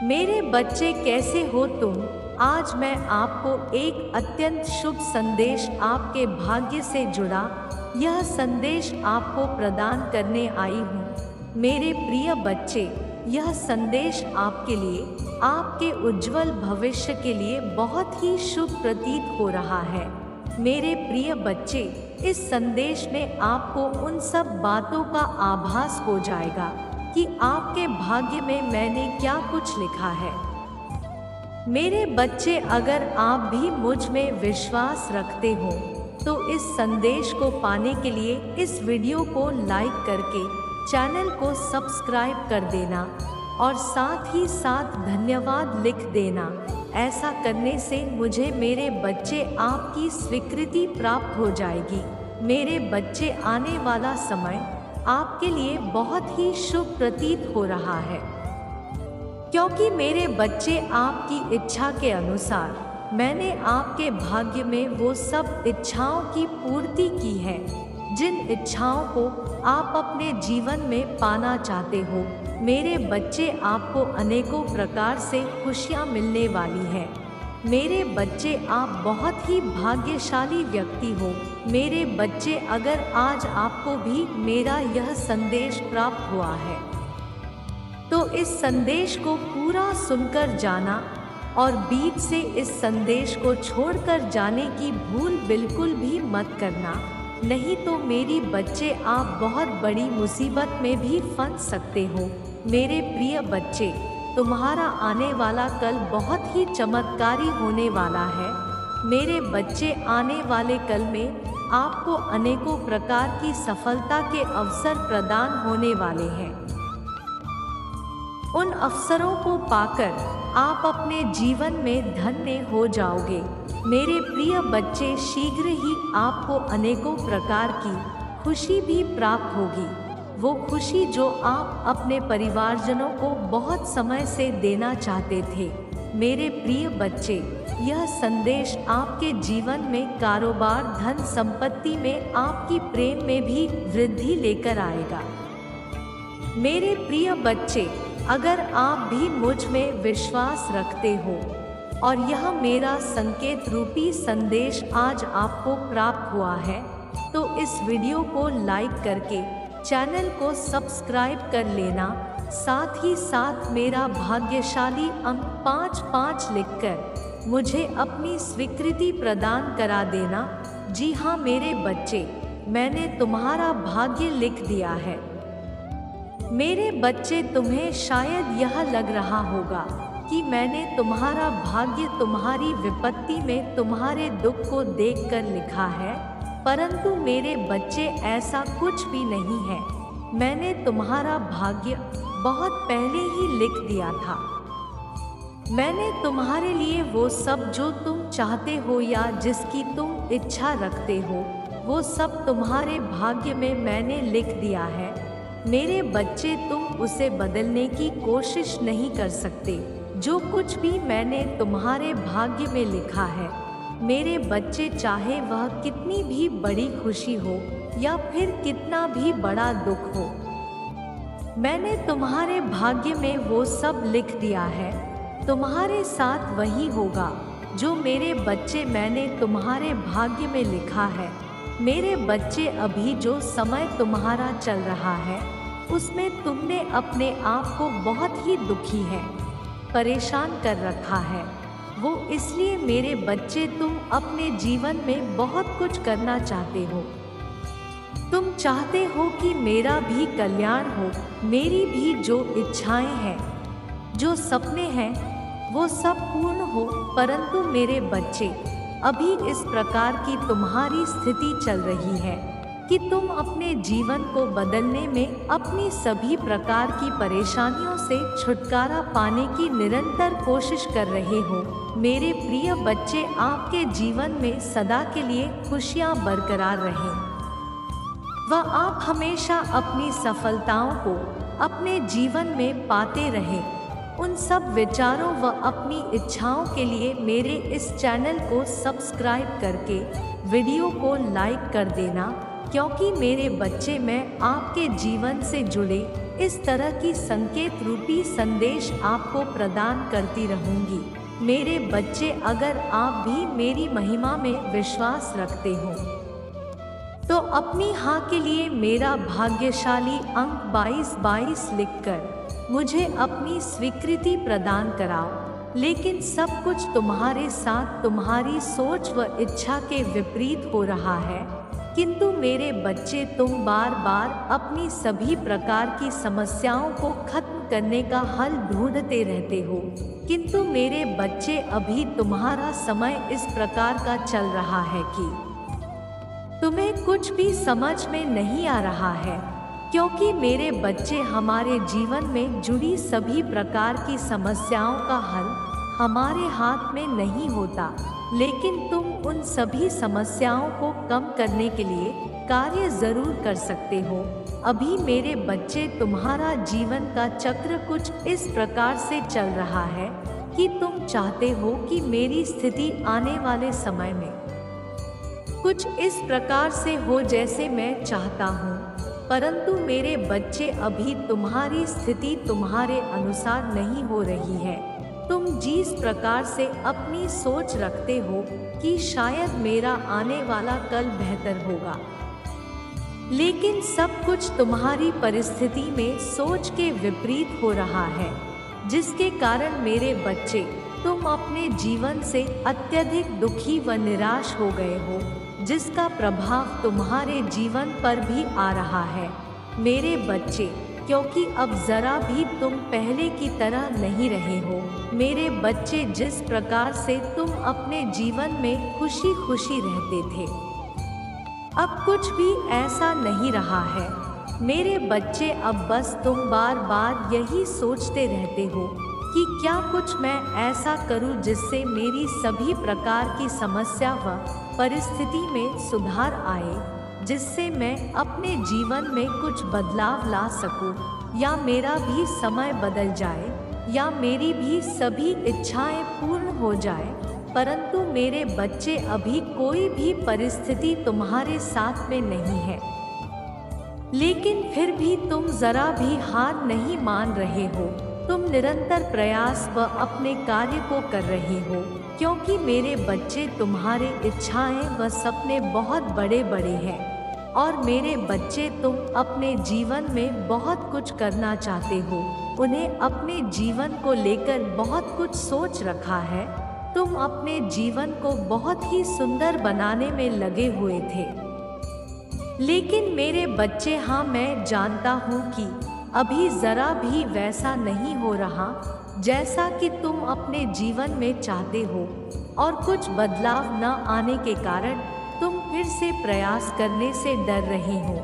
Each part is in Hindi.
मेरे बच्चे कैसे हो तुम। आज मैं आपको एक अत्यंत शुभ संदेश आपके भाग्य से जुड़ा यह संदेश आपको प्रदान करने आई हूँ। मेरे प्रिय बच्चे, यह संदेश आपके लिए, आपके उज्जवल भविष्य के लिए बहुत ही शुभ प्रतीत हो रहा है। मेरे प्रिय बच्चे, इस संदेश में आपको उन सब बातों का आभास हो जाएगा कि आपके भाग्य में मैंने क्या कुछ लिखा है। मेरे बच्चे, अगर आप भी मुझ में विश्वास रखते हो तो इस संदेश को पाने के लिए इस वीडियो को लाइक करके चैनल को सब्सक्राइब कर देना और साथ ही साथ धन्यवाद लिख देना। ऐसा करने से मुझे मेरे बच्चे आपकी स्वीकृति प्राप्त हो जाएगी। मेरे बच्चे, आने वाला समय आपके लिए बहुत ही शुभ प्रतीत हो रहा है, क्योंकि मेरे बच्चे आपकी इच्छा के अनुसार मैंने आपके भाग्य में वो सब इच्छाओं की पूर्ति की है जिन इच्छाओं को आप अपने जीवन में पाना चाहते हो। मेरे बच्चे, आपको अनेकों प्रकार से खुशियाँ मिलने वाली है। मेरे बच्चे, आप बहुत ही भाग्यशाली व्यक्ति हो। मेरे बच्चे, अगर आज आपको भी मेरा यह संदेश प्राप्त हुआ है तो इस संदेश को पूरा सुनकर जाना और बीच से इस संदेश को छोड़कर जाने की भूल बिल्कुल भी मत करना, नहीं तो मेरी बच्चे, आप बहुत बड़ी मुसीबत में भी फंस सकते हो। मेरे प्रिय बच्चे, तुम्हारा आने वाला कल बहुत ही चमत्कारी होने वाला है। मेरे बच्चे, आने वाले कल में आपको अनेकों प्रकार की सफलता के अवसर प्रदान होने वाले हैं। उन अवसरों को पाकर आप अपने जीवन में धन्य हो जाओगे। मेरे प्रिय बच्चे, शीघ्र ही आपको अनेकों प्रकार की खुशी भी प्राप्त होगी। वो खुशी जो आप अपने परिवारजनों को बहुत समय से देना चाहते थे। मेरे प्रिय बच्चे, यह संदेश आपके जीवन में कारोबार, धन संपत्ति में, आपकी प्रेम में भी वृद्धि लेकर आएगा। मेरे प्रिय बच्चे, अगर आप भी मुझ में विश्वास रखते हो और यह मेरा संकेत रूपी संदेश आज आपको प्राप्त हुआ है तो इस वीडियो को लाइक करके चैनल को सब्सक्राइब कर लेना। साथ ही साथ मेरा भाग्यशाली अंक 55 लिखकर मुझे अपनी स्वीकृति प्रदान करा देना। जी हाँ मेरे बच्चे, मैंने तुम्हारा भाग्य लिख दिया है। मेरे बच्चे, तुम्हें शायद यह लग रहा होगा कि मैंने तुम्हारा भाग्य तुम्हारी विपत्ति में तुम्हारे दुख को देखकर लिखा है, परंतु मेरे बच्चे, ऐसा कुछ भी नहीं है। मैंने तुम्हारा भाग्य बहुत पहले ही लिख दिया था। मैंने तुम्हारे लिए वो सब जो तुम चाहते हो या जिसकी तुम इच्छा रखते हो, वो सब तुम्हारे भाग्य में मैंने लिख दिया है। मेरे बच्चे, तुम उसे बदलने की कोशिश नहीं कर सकते। जो कुछ भी मैंने तुम्हारे भाग्य में लिखा है, मेरे बच्चे, चाहे वह कितनी भी बड़ी खुशी हो या फिर कितना भी बड़ा दुख हो, मैंने तुम्हारे भाग्य में वो सब लिख दिया है। तुम्हारे साथ वही होगा जो मेरे बच्चे मैंने तुम्हारे भाग्य में लिखा है। मेरे बच्चे, अभी जो समय तुम्हारा चल रहा है उसमें तुमने अपने आप को बहुत ही दुखी है, परेशान कर रखा है। वो इसलिए मेरे बच्चे, तुम अपने जीवन में बहुत कुछ करना चाहते हो। तुम चाहते हो कि मेरा भी कल्याण हो, मेरी भी जो इच्छाएं हैं, जो सपने हैं, वो सब पूर्ण हो। परंतु मेरे बच्चे, अभी इस प्रकार की तुम्हारी स्थिति चल रही है कि तुम अपने जीवन को बदलने में अपनी सभी प्रकार की परेशानियों से छुटकारा पाने की निरंतर कोशिश कर रहे हो। मेरे प्रिय बच्चे, आपके जीवन में सदा के लिए खुशियां बरकरार रहें। वह आप हमेशा अपनी सफलताओं को अपने जीवन में पाते रहें। उन सब विचारों व अपनी इच्छाओं के लिए मेरे इस चैनल को सब्सक्राइब करके वीडियो को लाइक कर देना, क्योंकि मेरे बच्चे, मैं आपके जीवन से जुड़े इस तरह की संकेत रूपी संदेश आपको प्रदान करती रहूंगी। मेरे बच्चे, अगर आप भी मेरी महिमा में विश्वास रखते हो तो अपनी हाँ के लिए मेरा भाग्यशाली अंक 2222 लिखकर मुझे अपनी स्वीकृति प्रदान कराओ। लेकिन सब कुछ तुम्हारे साथ तुम्हारी सोच व इच्छा के विपरीत हो रहा है। किंतु मेरे बच्चे, तुम बार बार अपनी सभी प्रकार की समस्याओं को खत्म करने का हल ढूंढते रहते हो। किंतु मेरे बच्चे, अभी तुम्हारा समय इस प्रकार का चल रहा है कि तुम्हें कुछ भी समझ में नहीं आ रहा है, क्योंकि मेरे बच्चे, हमारे जीवन में जुड़ी सभी प्रकार की समस्याओं का हल हमारे हाथ में नहीं होता, लेकिन तुम उन सभी समस्याओं को कम करने के लिए कार्य जरूर कर सकते हो। अभी मेरे बच्चे, तुम्हारा जीवन का चक्र कुछ इस प्रकार से चल रहा है कि तुम चाहते हो कि मेरी स्थिति आने वाले समय में कुछ इस प्रकार से हो जैसे मैं चाहता हूँ, परंतु मेरे बच्चे, अभी तुम्हारी स्थिति तुम्हारे अनुसार नहीं हो रही है। तुम जिस प्रकार से अपनी सोच रखते हो कि शायद मेरा आने वाला कल बेहतर होगा, लेकिन सब कुछ तुम्हारी परिस्थिति में सोच के विपरीत हो रहा है, जिसके कारण मेरे बच्चे, तुम अपने जीवन से अत्यधिक दुखी व निराश हो गए हो, जिसका प्रभाव तुम्हारे जीवन पर भी आ रहा है। मेरे बच्चे, क्योंकि अब जरा भी तुम पहले की तरह नहीं रहे हो। मेरे बच्चे, जिस प्रकार से तुम अपने जीवन में खुशी खुशी रहते थे, अब कुछ भी ऐसा नहीं रहा है। मेरे बच्चे, अब बस तुम बार बार यही सोचते रहते हो कि क्या कुछ मैं ऐसा करूं जिससे मेरी सभी प्रकार की समस्या व परिस्थिति में सुधार आए, जिससे मैं अपने जीवन में कुछ बदलाव ला सकूं, या मेरा भी समय बदल जाए, या मेरी भी सभी इच्छाएं पूर्ण हो जाए। परंतु मेरे बच्चे, अभी कोई भी परिस्थिति तुम्हारे साथ में नहीं है, लेकिन फिर भी तुम जरा भी हार नहीं मान रहे हो। तुम निरंतर प्रयास व अपने कार्य को कर रहे हो, क्योंकि मेरे बच्चे, तुम्हारे इच्छाएं व सपने बहुत बड़े बड़े हैं। और मेरे बच्चे, तुम अपने जीवन में बहुत कुछ करना चाहते हो। उन्हें अपने जीवन को लेकर बहुत कुछ सोच रखा है। तुम अपने जीवन को बहुत ही सुंदर बनाने में लगे हुए थे। लेकिन मेरे बच्चे, हाँ, मैं जानता हूँ कि अभी जरा भी वैसा नहीं हो रहा जैसा कि तुम अपने जीवन में चाहते हो, और कुछ बदलाव न आने के कारण तुम फिर से प्रयास करने से डर रहे हो।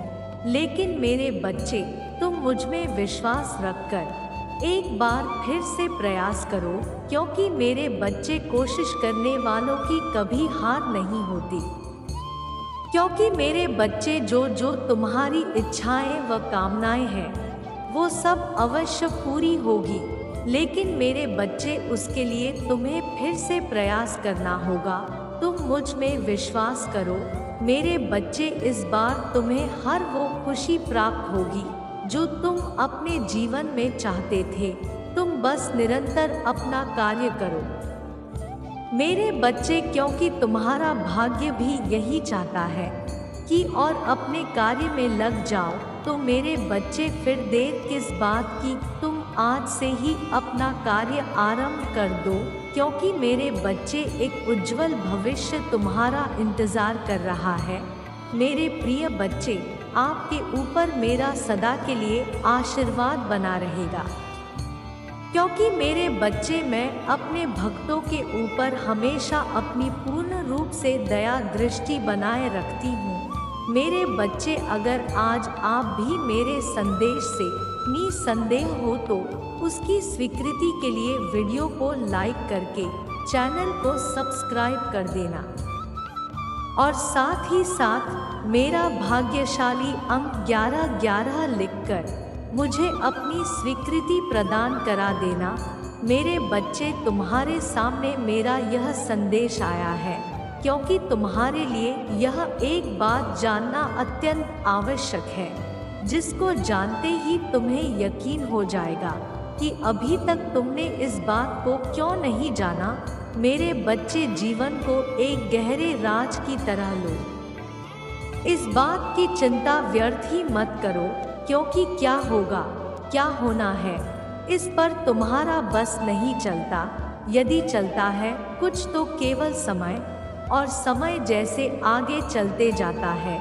लेकिन मेरे बच्चे, तुम मुझ में विश्वास रखकर एक बार फिर से प्रयास करो, क्योंकि मेरे बच्चे, कोशिश करने वालों की कभी हार नहीं होती। क्योंकि मेरे बच्चे, जो तुम्हारी इच्छाएं व कामनाएं हैं, वो सब अवश्य पूरी होगी। लेकिन मेरे बच्चे, उसके लिए तुम्हें फिर से प्रयास करना होगा। तुम मुझ में विश्वास करो मेरे बच्चे, इस बार तुम्हें हर वो खुशी प्राप्त होगी जो तुम अपने जीवन में चाहते थे। तुम बस निरंतर अपना कार्य करो मेरे बच्चे, क्योंकि तुम्हारा भाग्य भी यही चाहता है कि और अपने कार्य में लग जाओ। तो मेरे बच्चे, फिर देर किस बात की, तुम आज से ही अपना कार्य आरंभ कर दो, क्योंकि मेरे बच्चे, एक उज्जवल भविष्य तुम्हारा इंतजार कर रहा है। मेरे प्रिय बच्चे, आपके ऊपर मेरा सदा के लिए आशीर्वाद बना रहेगा, क्योंकि मेरे बच्चे, मैं अपने भक्तों के ऊपर हमेशा अपनी पूर्ण रूप से दया दृष्टि बनाए रखती हूँ। मेरे बच्चे, अगर आज आप भी मेरे संदेश से निसंदेह हो तो उसकी स्वीकृति के लिए वीडियो को लाइक करके चैनल को सब्सक्राइब कर देना, और साथ ही साथ मेरा भाग्यशाली अंक 1111 लिखकर मुझे अपनी स्वीकृति प्रदान करा देना। मेरे बच्चे, तुम्हारे सामने मेरा यह संदेश आया है क्योंकि तुम्हारे लिए यह एक बात जानना अत्यंत आवश्यक है। जिसको जानते ही तुम्हें यकीन हो जाएगा कि अभी तक तुमने इस बात को क्यों नहीं जाना। मेरे बच्चे, जीवन को एक गहरे राज की तरह लो। इस बात की चिंता व्यर्थ ही मत करो, क्योंकि क्या होगा, क्या होना है, इस पर तुम्हारा बस नहीं चलता। यदि चलता है कुछ तो केवल समय, और समय जैसे आगे चलते जाता है।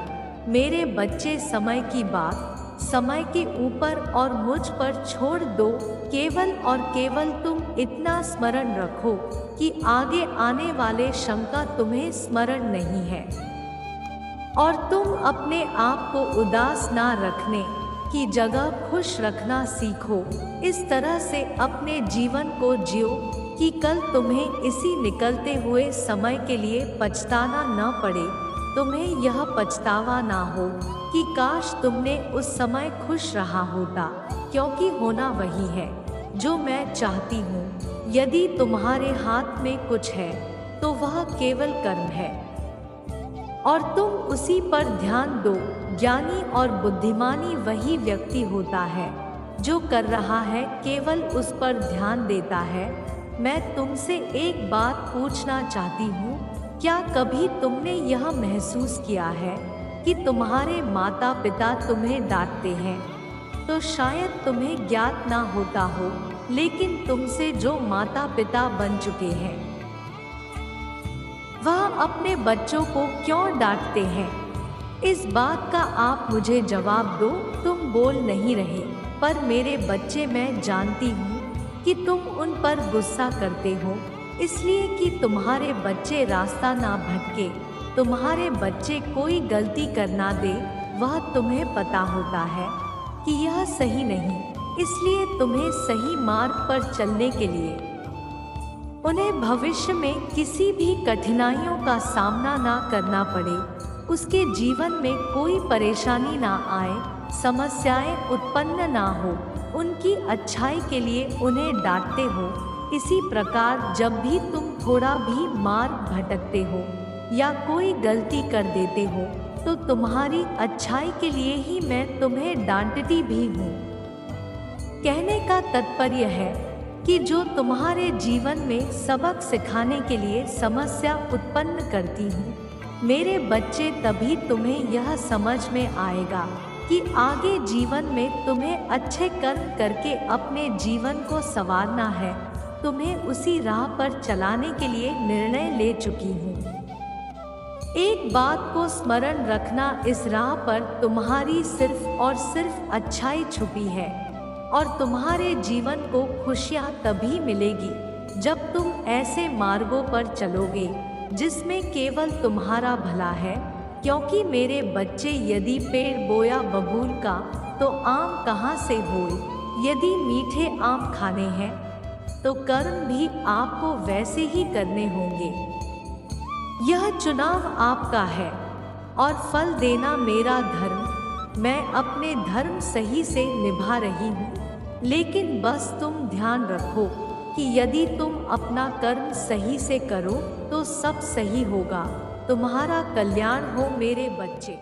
मेरे बच्चे, समय की बात समय के ऊपर और मुझ पर छोड़ दो। केवल और केवल तुम इतना स्मरण रखो कि आगे आने वाले शंका तुम्हें स्मरण नहीं है, और तुम अपने आप को उदास ना रखने की जगह खुश रखना सीखो। इस तरह से अपने जीवन को जियो कि कल तुम्हें इसी निकलते हुए समय के लिए पछताना न पड़े। तुम्हें यह पछतावा ना हो कि काश तुमने उस समय खुश रहा होता, क्योंकि होना वही है जो मैं चाहती हूँ। यदि तुम्हारे हाथ में कुछ है तो वह केवल कर्म है, और तुम उसी पर ध्यान दो। ज्ञानी और बुद्धिमानी वही व्यक्ति होता है जो कर रहा है, केवल उस पर ध्यान देता है। मैं तुमसे एक बात पूछना चाहती हूँ, क्या कभी तुमने यह महसूस किया है कि तुम्हारे माता पिता तुम्हें डांटते हैं? तो शायद तुम्हें ज्ञात ना होता हो, लेकिन तुमसे जो माता पिता बन चुके हैं वह अपने बच्चों को क्यों डांटते हैं? इस बात का आप मुझे जवाब दो। तुम बोल नहीं रहे, पर मेरे बच्चे, मैं जानती हूँ कि तुम उन पर गुस्सा करते हो, इसलिए कि तुम्हारे बच्चे रास्ता ना भटके, तुम्हारे बच्चे कोई गलती कर ना दे। वह तुम्हें पता होता है कि यह सही नहीं, इसलिए तुम्हें सही मार्ग पर चलने के लिए उन्हें भविष्य में किसी भी कठिनाइयों का सामना ना करना पड़े, उसके जीवन में कोई परेशानी ना आए, समस्याएं उत्पन्न ना हो, उनकी अच्छाई के लिए उन्हें डांटते हो। इसी प्रकार जब भी तुम थोड़ा भी मार्ग भटकते हो या कोई गलती कर देते हो, तो तुम्हारी अच्छाई के लिए ही मैं तुम्हें डांटती भी हूँ। कहने का तात्पर्य है कि जो तुम्हारे जीवन में सबक सिखाने के लिए समस्या उत्पन्न करती हूँ, मेरे बच्चे, तभी तुम्हें यह समझ में आएगा कि आगे जीवन में तुम्हें अच्छे कर्म करके अपने जीवन को संवारना है। तुम्हें उसी राह पर चलाने के लिए निर्णय ले चुकी हूँ। एक बात को स्मरण रखना, इस राह पर तुम्हारी सिर्फ और सिर्फ अच्छाई छुपी है, और तुम्हारे जीवन को खुशियाँ तभी मिलेगी जब तुम ऐसे मार्गों पर चलोगे जिसमें केवल तुम्हारा भला है। क्योंकि मेरे बच्चे, यदि पेड़ बोया बबूल का तो आम कहाँ से होए? यदि मीठे आम खाने हैं तो कर्म भी आपको वैसे ही करने होंगे। यह चुनाव आपका है और फल देना मेरा धर्म। मैं अपने धर्म सही से निभा रही हूँ, लेकिन बस तुम ध्यान रखो कि यदि तुम अपना कर्म सही से करो तो सब सही होगा। तुम्हारा कल्याण हो मेरे बच्चे।